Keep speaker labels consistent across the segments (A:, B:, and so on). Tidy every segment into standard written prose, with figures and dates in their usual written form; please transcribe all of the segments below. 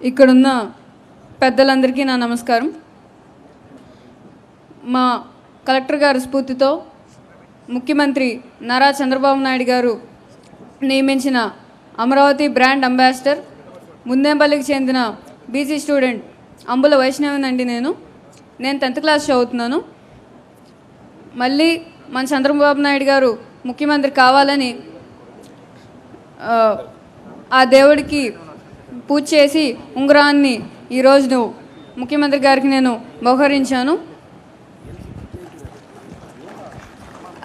A: ఇక్కడున్న పెద్దలందరికీ నా నమస్కారం. మా కలెక్టర్ గారి స్ఫూర్తితో ముఖ్యమంత్రి నారా చంద్రబాబు నాయుడు గారు నియమించిన అమరావతి బ్రాండ్ అంబాసిడర్ ముందేంపల్లికి చెందిన బీసీ స్టూడెంట్ అంబుల వైష్ణవినండి. నేను 10th క్లాస్ చదువుతున్నాను. మళ్ళీ మన చంద్రబాబు నాయుడు గారు ముఖ్యమంత్రి కావాలని ఆ దేవుడికి పూజ చేసి ఉంగరాన్ని ఈరోజు ముఖ్యమంత్రి గారికి నేను బహుకరించాను.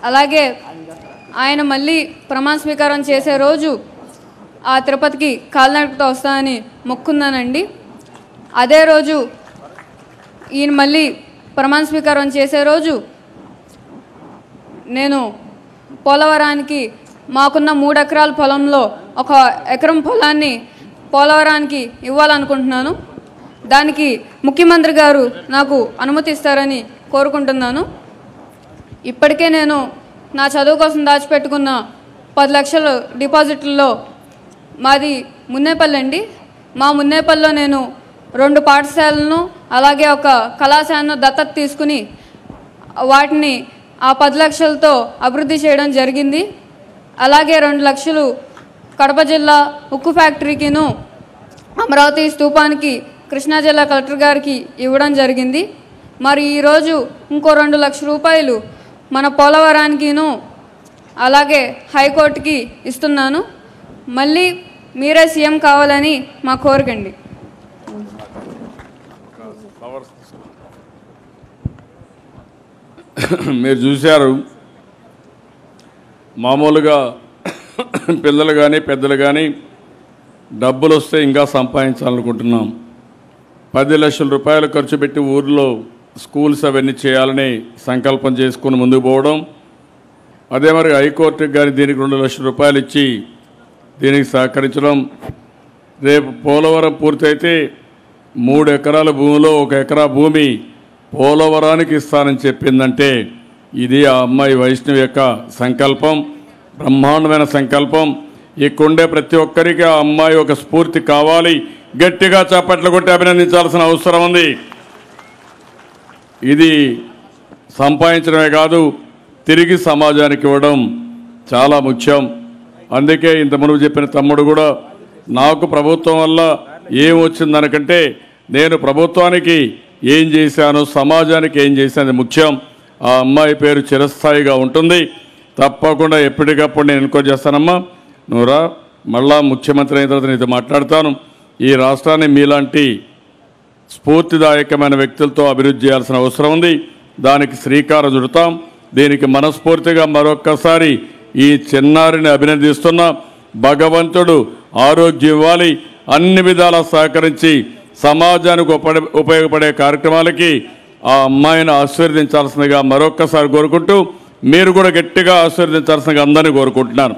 A: అలాగే ఆయన మళ్ళీ ప్రమాణ స్వీకారం చేసే రోజు ఆ తిరుపతికి కాలినడకతో వస్తానని మొక్కున్నానండి. అదే రోజు ఈయన మళ్ళీ ప్రమాణ స్వీకారం చేసే రోజు నేను పోలవరానికి మాకున్న 3 ఎకరాల పొలంలో 1 ఎకరం పొలాన్ని పోలవరానికి ఇవ్వాలనుకుంటున్నాను. దానికి ముఖ్యమంత్రి గారు నాకు అనుమతి ఇస్తారని కోరుకుంటున్నాను. ఇప్పటికే నేను నా చదువు కోసం దాచిపెట్టుకున్న 10 లక్షల డిపాజిట్లలో మాది మున్నేపల్లి అండి. మా మున్నేపల్లిలో నేను 2 పాఠశాలలను అలాగే 1 కళాశాలను దత్తత తీసుకుని వాటిని ఆ 10 లక్షలతో అభివృద్ధి చేయడం జరిగింది. అలాగే 2 లక్షలు కడప జిల్లా ఉక్కు ఫ్యాక్టరీకిను అమరావతి స్తూపానికి కృష్ణా జిల్లా కలెక్టర్ గారికి ఇవ్వడం జరిగింది. మరి ఈరోజు ఇంకో 2 లక్షల రూపాయలు మన పోలవరానికిను అలాగే హైకోర్టుకి ఇస్తున్నాను. మళ్ళీ మీరే సీఎం కావాలని మా కోరికండి.
B: మీరు చూశారు, మామూలుగా పిల్లలు కానీ పెద్దలు కానీ డబ్బులు వస్తే ఇంకా సంపాదించాలనుకుంటున్నాం. 10 లక్షల రూపాయలు ఖర్చు పెట్టి ఊర్లో స్కూల్స్ అవన్నీ చేయాలని సంకల్పం చేసుకుని ముందుకు పోవడం, అదే మరి హైకోర్టుకి కానీ దీనికి 2 లక్షల రూపాయలు ఇచ్చి దీనికి సహకరించడం, రేపు పోలవరం పూర్తయితే 3 ఎకరాల భూమిలో 1 ఎకరా భూమి పోలవరానికి ఇస్తానని చెప్పిందంటే ఇది ఆ అమ్మాయి వైష్ణవి యొక్క సంకల్పం, బ్రహ్మాండమైన సంకల్పం. ఇక్కడుండే ప్రతి ఒక్కరికి ఆ అమ్మాయి ఒక స్ఫూర్తి కావాలి. గట్టిగా చప్పట్లు కొట్టి అభినందించాల్సిన అవసరం ఉంది. ఇది సంపాదించడమే కాదు, తిరిగి సమాజానికి ఇవ్వడం చాలా ముఖ్యం. అందుకే ఇంత మునుపు చెప్పిన తమ్ముడు కూడా నాకు ప్రభుత్వం వల్ల ఏం వచ్చిందనకంటే నేను ప్రభుత్వానికి ఏం చేశాను, సమాజానికి ఏం చేశాను ముఖ్యం. ఆ అమ్మాయి పేరు చిరస్థాయిగా ఉంటుంది. తప్పకుండా ఎప్పటికప్పుడు నేను ఎన్క్వైరీ చేస్తానమ్మా. నువ్వురా, మళ్ళా ముఖ్యమంత్రి అయిన తర్వాత నీతో మాట్లాడతాను. ఈ రాష్ట్రాన్ని మీలాంటి స్ఫూర్తిదాయకమైన వ్యక్తులతో అభివృద్ధి చేయాల్సిన అవసరం ఉంది. దానికి శ్రీకారం చుడతాం. దీనికి మనస్ఫూర్తిగా మరొక్కసారి ఈ చిన్నారిని అభినందిస్తున్నా. భగవంతుడు ఆరోగ్యం ఇవ్వాలి, అన్ని విధాలా సహకరించి సమాజానికి ఉపయోగపడే కార్యక్రమాలకి ఆ అమ్మాయిని ఆశీర్వదించాల్సిందిగా మరొక్కసారి కోరుకుంటూ మీరు కూడా గట్టిగా ఆశీర్వదించాల్సిందిగా అందరినీ కోరుకుంటున్నాను.